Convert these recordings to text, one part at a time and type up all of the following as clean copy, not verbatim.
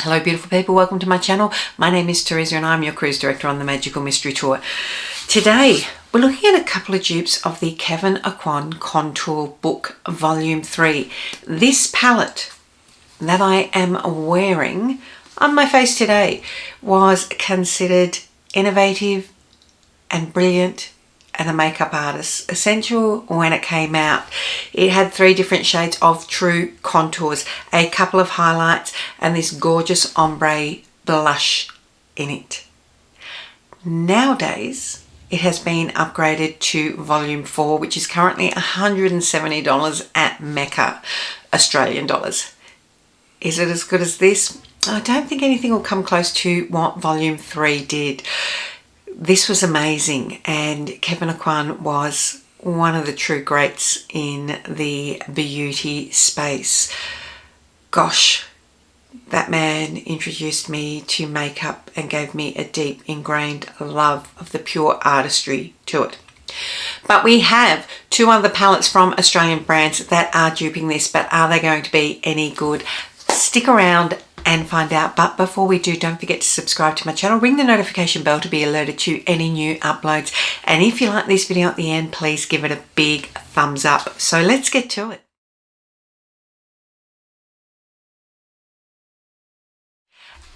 Hello beautiful people, welcome to my channel. My name is Teresa and I'm your cruise director on the Magical Mystery Tour. Today we're looking at a couple of dupes of the Kevyn Aucoin Contour Book Volume 3. This palette that I am wearing on my face today was considered innovative and brilliant and a makeup artist essential when it came out. It had 3 different shades of true contours, a couple of highlights and this gorgeous ombre blush in it. Nowadays it has been upgraded to volume 4, which is currently $170 at Mecca, Australian dollars. Is it as good as this? I don't think anything will come close to what volume 3 did. This was amazing, and Kevyn Aucoin was one of the true greats in the beauty space. Gosh, that man introduced me to makeup and gave me a deep ingrained love of the pure artistry to it. But we have 2 other palettes from Australian brands that are duping this, but are they going to be any good? Stick around and find out. But before we do, don't forget to subscribe to my channel, ring the notification bell to be alerted to any new uploads, and if you like this video at the end, please give it a big thumbs up. So let's get to it.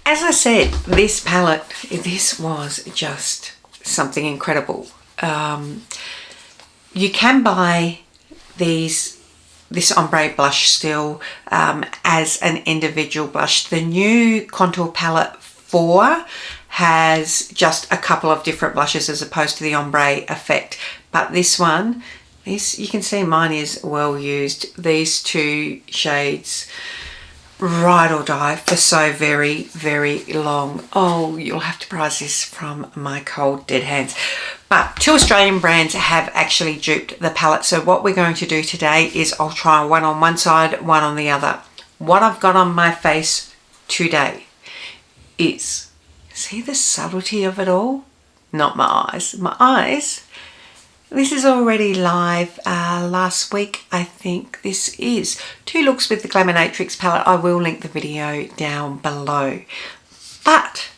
As I said, this palette, this was just something incredible. You can buy this ombre blush still as an individual blush. The new Contour Palette 4 has just a couple of different blushes as opposed to the ombre effect. But this one, you can see mine is well used. These 2 shades, ride or die for so very, very long. Oh, you'll have to prize this from my cold dead hands. But 2 Australian brands have actually duped the palette. So what we're going to do today is I'll try one on one side, one on the other. What I've got on my face today is, see the subtlety of it all? Not my eyes. My eyes, this is already live last week, I think. This is 2 looks with the Glam palette. I will link the video down below. But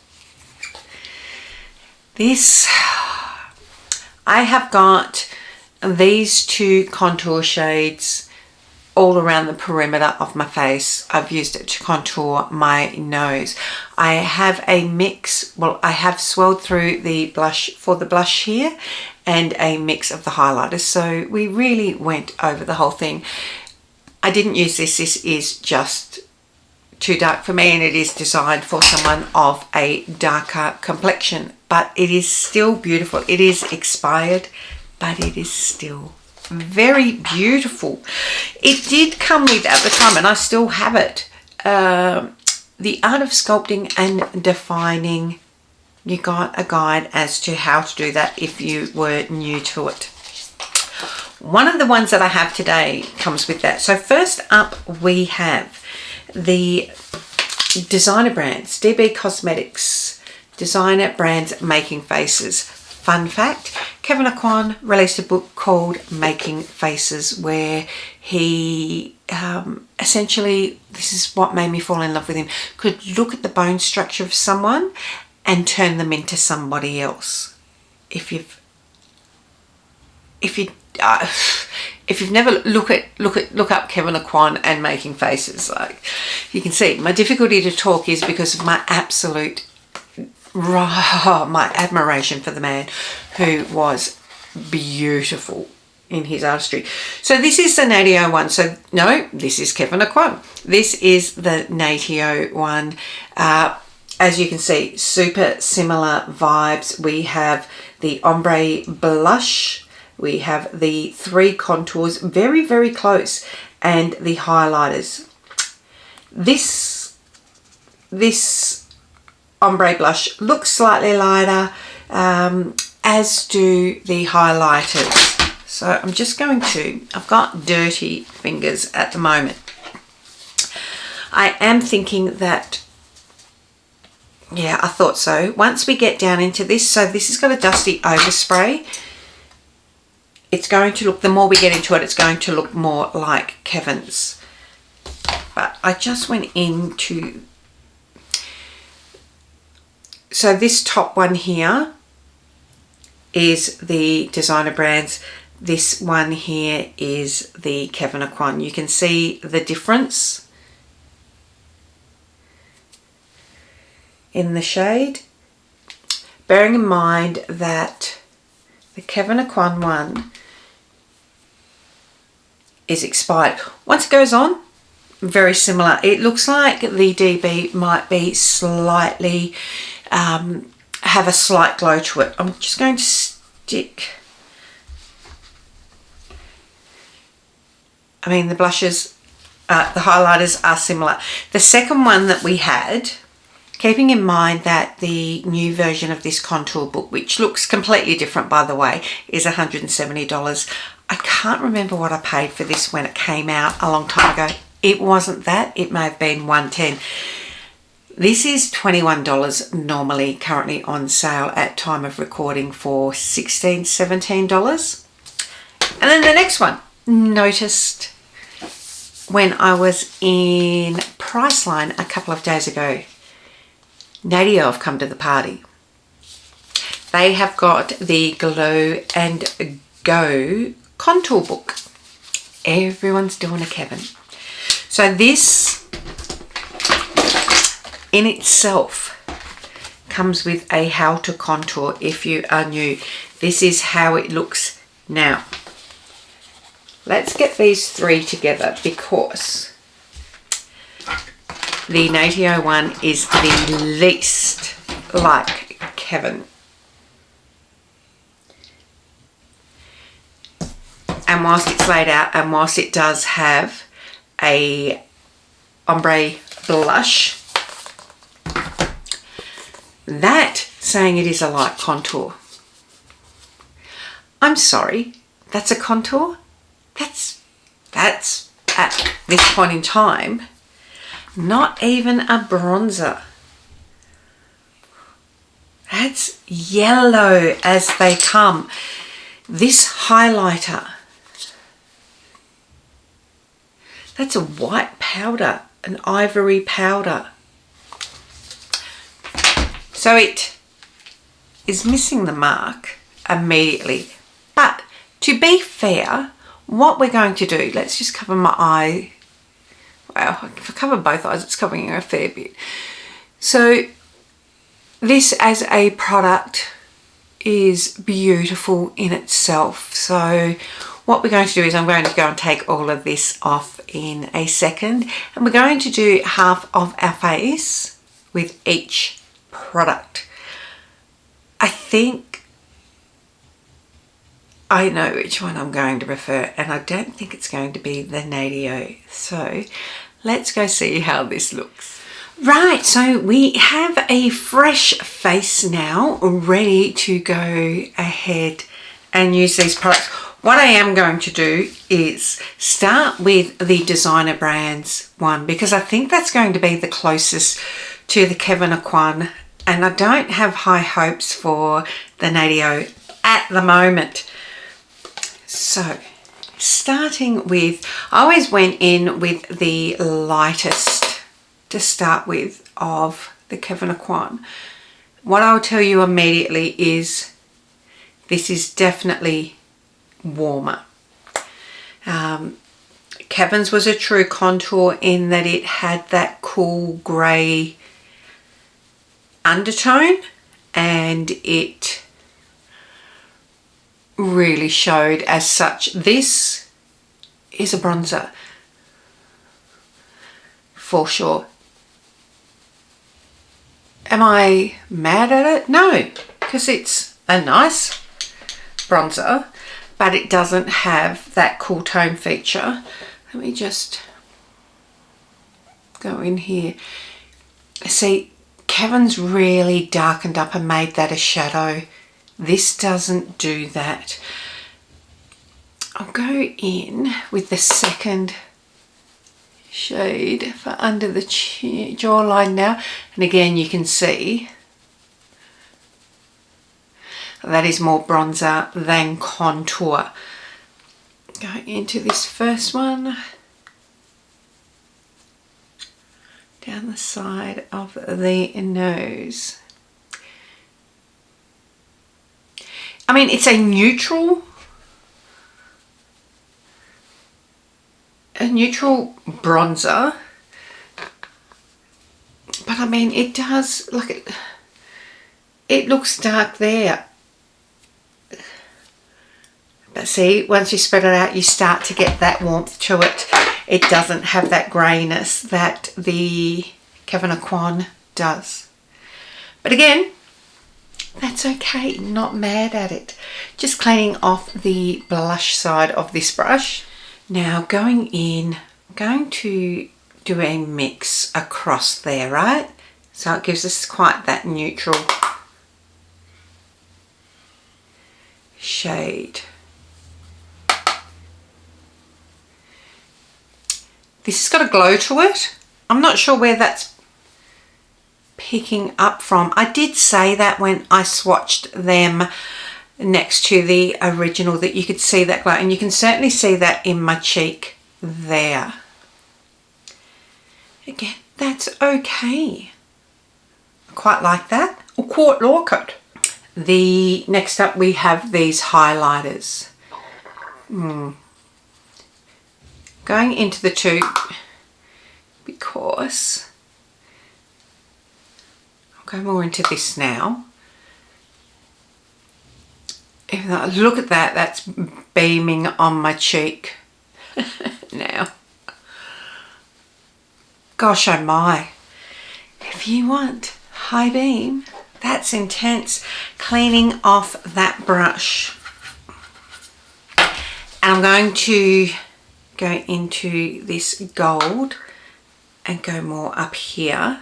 this, I have got these 2 contour shades all around the perimeter of my face. I've used it to contour my nose. I have a mix, well, I have swirled through the blush for the blush here and a mix of the highlighters. So we really went over the whole thing. I didn't use this. This is just too dark for me, and it is designed for someone of a darker complexion, but it is still beautiful. It is expired, but it is still very beautiful. It did come with, at the time, and I still have it, the Art of Sculpting and Defining. You got a guide as to how to do that if you were new to it. One of the ones that I have today comes with that. So first up we have the designer brands, DB Cosmetics, designer brands Making Faces. Fun fact, Kevyn Aucoin released a book called Making Faces, where he essentially, this is what made me fall in love with him, could look at the bone structure of someone and turn them into somebody else. If you've never look up Kevyn Aucoin and Making Faces, like you can see, my difficulty to talk is because of my absolute my admiration for the man, who was beautiful in his artistry. So this is the Natio one. So no, this is Kevyn Aucoin. This is the Natio one. As you can see, super similar vibes. We have the ombre blush, we have the 3 contours, very, very close, and the highlighters. This ombre blush looks slightly lighter, as do the highlighters. So I'm just going to, I've got dirty fingers at the moment. I am thinking that, yeah, I thought so. Once we get down into this, so this has got a dusty overspray. It's going to look, the more we get into it, it's going to look more like Kevyn's. But I just went into So this top one here is the designer brands. This one here is the Kevyn Aucoin. You can see the difference in the shade. Bearing in mind that the Kevyn Aucoin one is expired. Once it goes on, very similar. It looks like the DB might be slightly, have a slight glow to it. I'm just going to stick, I mean the blushes, the highlighters are similar. The second one that we had, keeping in mind that the new version of this contour book, which looks completely different by the way, is $170. I can't remember what I paid for this when it came out a long time ago. It wasn't that, it may have been $110. This is $21 normally, currently on sale at time of recording for $16, $17. And then the next one, noticed when I was in Priceline a couple of days ago. Natio have come to the party. They have got the Glow and Go contour book. Everyone's doing a Kevyn. So this in itself comes with a how to contour if you are new. This is how it looks now. Let's get these three together because the Natio one is the least like Kevyn. And whilst it's laid out and whilst it does have a ombre blush, that saying it is a light contour. I'm sorry, that's a contour? That's at this point in time not even a bronzer. That's yellow as they come. This highlighter, that's a white powder, an ivory powder. So it is missing the mark immediately. But to be fair, what we're going to do, let's just cover my eye. Well, if I cover both eyes, it's covering a fair bit. So this as a product is beautiful in itself. So what we're going to do is I'm going to go and take all of this off in a second, and we're going to do half of our face with each product. I think I know which one I'm going to prefer, and I don't think it's going to be the Natio. So let's go see how this looks. Right, so we have a fresh face now, ready to go ahead and use these products. What I am going to do is start with the designer brands one, because I think that's going to be the closest to the Kevyn Aucoin, and I don't have high hopes for the Natio at the moment. So starting with, I always went in with the lightest to start with of the Kevyn Aucoin. What I'll tell you immediately is this is definitely warmer. Kevyn's was a true contour in that it had that cool grey undertone, and it really showed as such. This is a bronzer for sure. Am I mad at it? No, because it's a nice bronzer, but it doesn't have that cool tone feature. Let me just go in here. See, Kevyn's really darkened up and made that a shadow. This doesn't do that. I'll go in with the second shade for under the jawline now, and again you can see that is more bronzer than contour. Go into this first one down the side of the nose. I mean, it's a neutral bronzer, but I mean, it does, look, it looks dark there. But see, once you spread it out, you start to get that warmth to it. It doesn't have that greyness that the Kevyn Aucoin does. But again, that's okay, not mad at it. Just cleaning off the blush side of this brush. Now going in, I'm going to do a mix across there, right? So it gives us quite that neutral shade. This has got a glow to it. I'm not sure where that's picking up from. I did say that when I swatched them next to the original, that you could see that glow, and you can certainly see that in my cheek there. Again, that's okay. I quite like that. I quite like it. The next up we have these highlighters. Going into the tube because I'll go more into this now. Even though, look at that, that's beaming on my cheek now. Gosh oh my. If you want high beam, that's intense. Cleaning off that brush. And I'm going to go into this gold and go more up here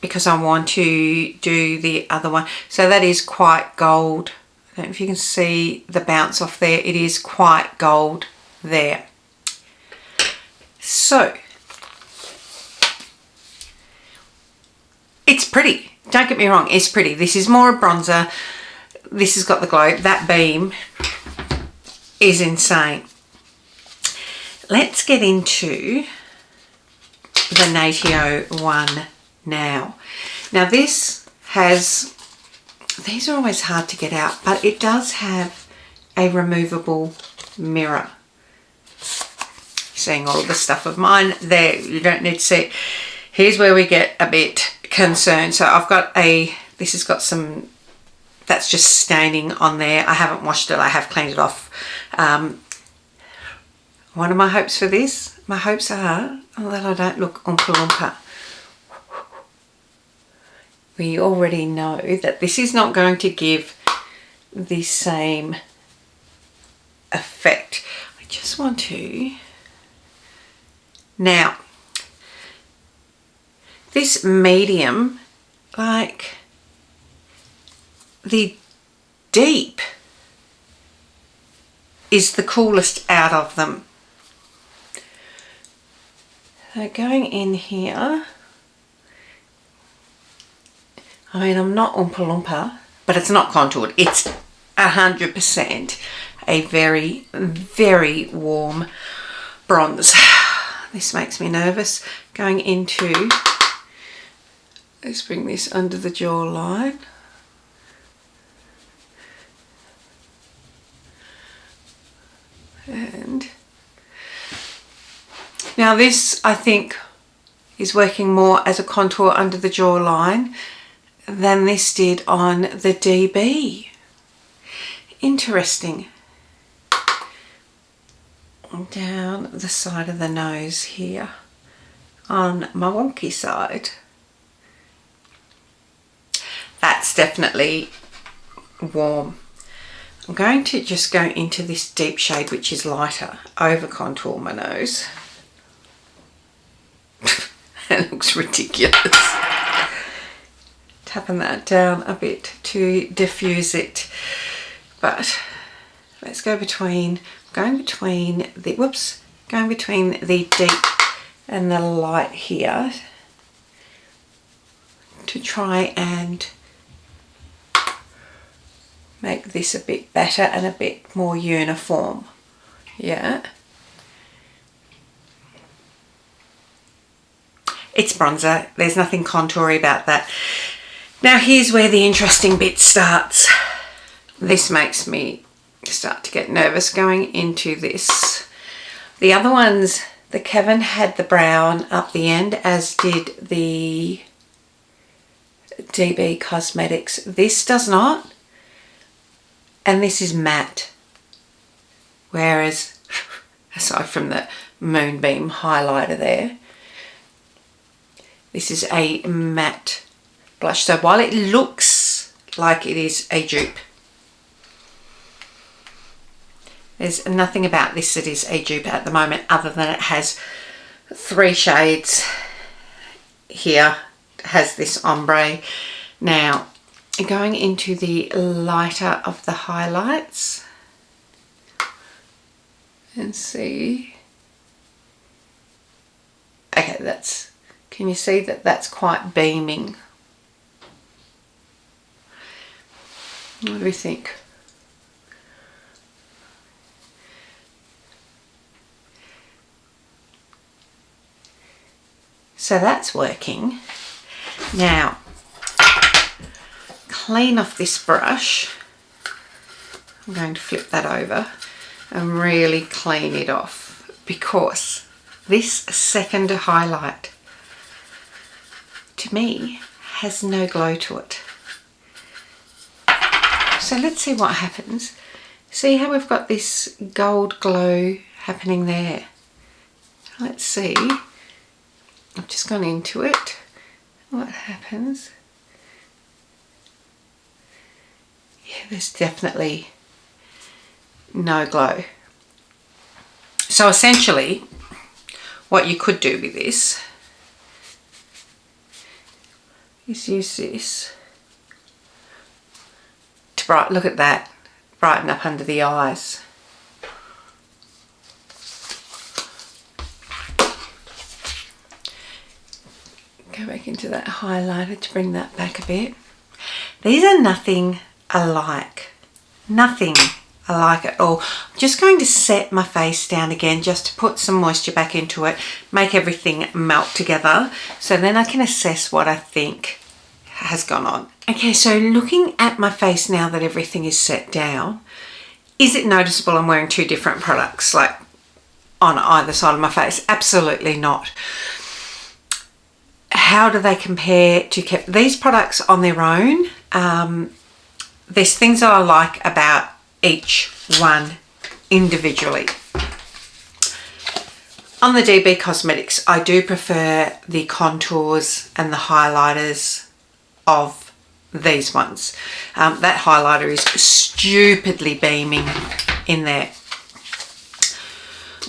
because I want to do the other one. So that is quite gold. I don't know if you can see the bounce off there. It is quite gold there. So it's pretty, don't get me wrong, it's pretty. This is more a bronzer. This has got the glow. That beam is insane. Let's get into the Natio one now. Now this has, these are always hard to get out, but it does have a removable mirror. Seeing all the stuff of mine there, you don't need to see. Here's where we get a bit concerned. So I've got a, this has got some, that's just staining on there. I haven't washed it, I have cleaned it off. One of my hopes for this, my hopes are that I don't look Oompa Loompa. We already know that this is not going to give the same effect. I just want to, now, this medium, like the deep is the coolest out of them. So going in here, I mean, I'm not Oompa Loompa, but it's not contoured. It's 100% a very, very warm bronze. This makes me nervous. Going into, let's bring this under the jawline. And now this, I think, is working more as a contour under the jawline than this did on the DB. Interesting. Down the side of the nose here on my wonky side. That's definitely warm. I'm going to just go into this deep shade, which is lighter, over contour my nose. It looks ridiculous. Tapping that down a bit to diffuse it. But let's go between, going between the, whoops, going between the deep and the light here to try and make this a bit better and a bit more uniform. Yeah. It's bronzer. There's nothing contoury about that. Now here's where the interesting bit starts. This makes me start to get nervous going into this. The other ones, the Kevyn had the brown up the end, as did the DB Cosmetics. This does not, and this is matte. Whereas, aside from the Moonbeam highlighter there, this is a matte blush. So while it looks like it is a dupe, there's nothing about this that is a dupe at the moment, other than it has 3 shades here. It has this ombre. Now, going into the lighter of the highlights, and see. Okay, can you see that that's quite beaming? What do we think? So that's working. Now, clean off this brush. I'm going to flip that over and really clean it off, because this second highlight to me has no glow to it. So let's see what happens. See how we've got this gold glow happening there? Let's see. I've just gone into it. What happens? Yeah, there's definitely no glow. So essentially, what you could do with this is use this to look at that, brighten up under the eyes. Go back into that highlighter to bring that back a bit. These are nothing alike. Nothing alike at all. I'm just going to set my face down again just to put some moisture back into it, make everything melt together, so then I can assess what I think has gone on. Okay, so looking at my face now that everything is set down, is it noticeable I'm wearing 2 different products, like on either side of my face? Absolutely not. How do they compare to these products on their own? There's things that I like about each one individually. On the DB Cosmetics, I do prefer the contours and the highlighters of these ones. That highlighter is stupidly beaming in there.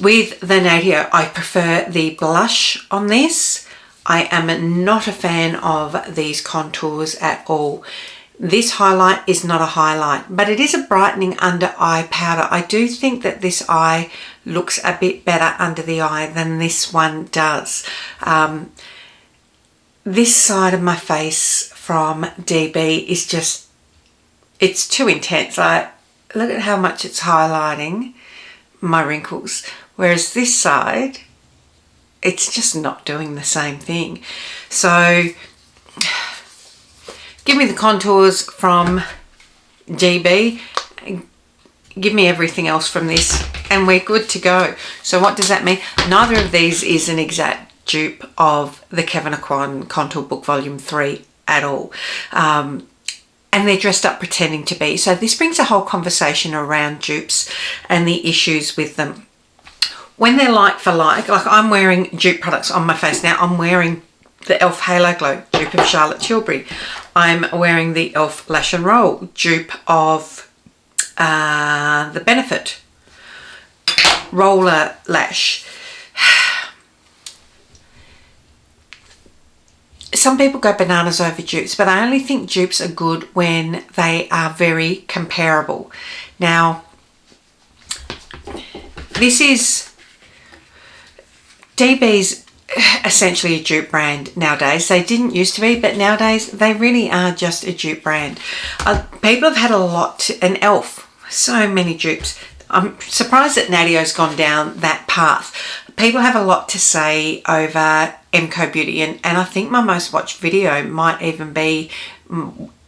With the Natio, I prefer the blush on this. I am not a fan of these contours at all. This highlight is not a highlight, but it is a brightening under eye powder. I do think that this eye looks a bit better under the eye than this one does. This side of my face from DB is just, it's too intense. Like, look at how much it's highlighting my wrinkles. Whereas this side, it's just not doing the same thing. So give me the contours from DB, give me everything else from this, and we're good to go. So what does that mean? Neither of these is an exact dupe of the Kevyn Aucoin Contour Book Volume 3 at all. And they're dressed up pretending to be. So this brings a whole conversation around dupes and the issues with them. When they're like for like I'm wearing dupe products on my face now. I'm wearing the E.L.F Halo Glow, dupe of Charlotte Tilbury. I'm wearing the E.L.F Lash and Roll, dupe of the Benefit Roller Lash. Some people go bananas over dupes, but I only think dupes are good when they are very comparable. Now, this is DB's essentially a dupe brand nowadays. They didn't used to be, but nowadays they really are just a dupe brand. People have had a lot, and E.L.F, so many dupes. I'm surprised that Natio's gone down that path. People have a lot to say over MCO Beauty, and I think my most watched video might even be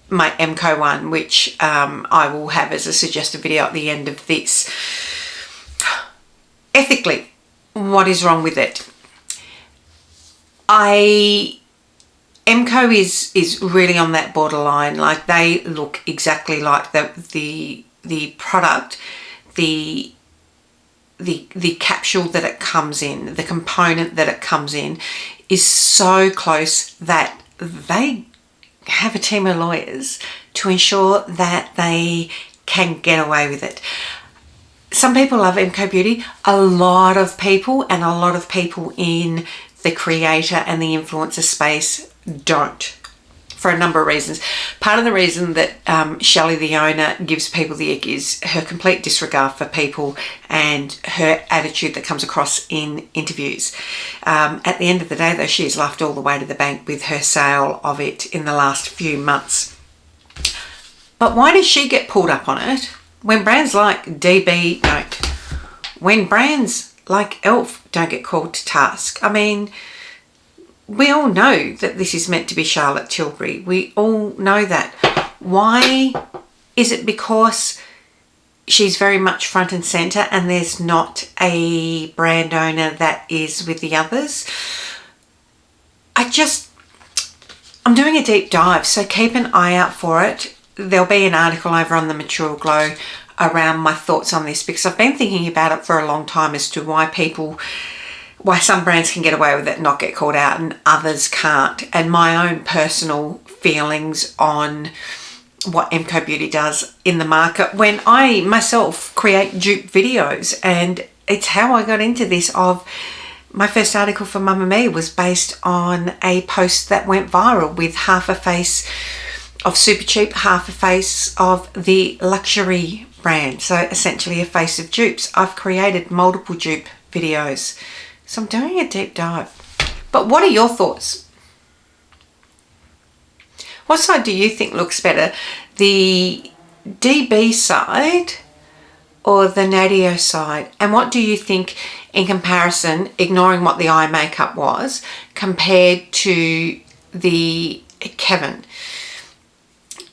my MCO one, which I will have as a suggested video at the end of this. Ethically, what is wrong with it? MCO is really on that borderline. Like, they look exactly like the product, the capsule that it comes in, the component that it comes in is so close that they have a team of lawyers to ensure that they can get away with it. Some people love MCO Beauty. A lot of people in the creator and the influencer space don't, for a number of reasons. Part of the reason that Shelley, the owner, gives people the ick is her complete disregard for people and her attitude that comes across in interviews. At the end of the day, though, she has laughed all the way to the bank with her sale of it in the last few months. But why does she get pulled up on it when brands like DB don't? When brands like E.L.F don't get called to task? I mean, we all know that this is meant to be Charlotte Tilbury. We all know that. Why? Is it because she's very much front and centre and there's not a brand owner that is with the others? I'm doing a deep dive, so keep an eye out for it. There'll be an article over on the Mature Glow around my thoughts on this, because I've been thinking about it for a long time as to why some brands can get away with it and not get called out and others can't, and my own personal feelings on what MCO Beauty does in the market when I myself create dupe videos. And it's how I got into this. Of my first article for Mamamia was based on a post that went viral with half a face of Super Cheap, half a face of the luxury brand, so essentially a face of dupes. I've created multiple dupe videos, so I'm doing a deep dive. But what are your thoughts? What side do you think looks better? The DB side or the Natio side? And what do you think in comparison, ignoring what the eye makeup was, compared to the Kevyn?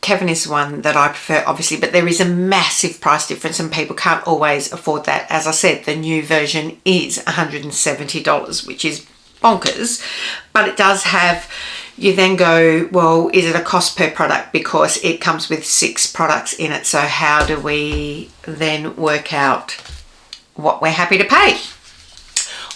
Kevyn is the one that I prefer, obviously, but there is a massive price difference and people can't always afford that. As I said, the new version is $170, which is bonkers, but it does have, you then go, well, is it a cost per product? Because it comes with 6 products in it. So how do we then work out what we're happy to pay?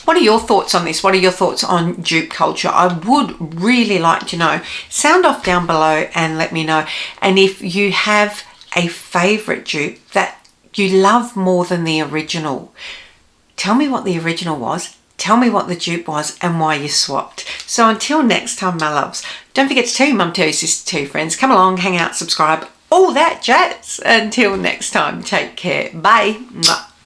What are your thoughts on this? What are your thoughts on dupe culture? I would really like to know. Sound off down below and let me know. And if you have a favourite dupe that you love more than the original, tell me what the original was. Tell me what the dupe was and why you swapped. So until next time, my loves, don't forget to tell your mum, tell your sister, tell your friends. Come along, hang out, subscribe, all that jazz. Until next time, take care. Bye. Mwah.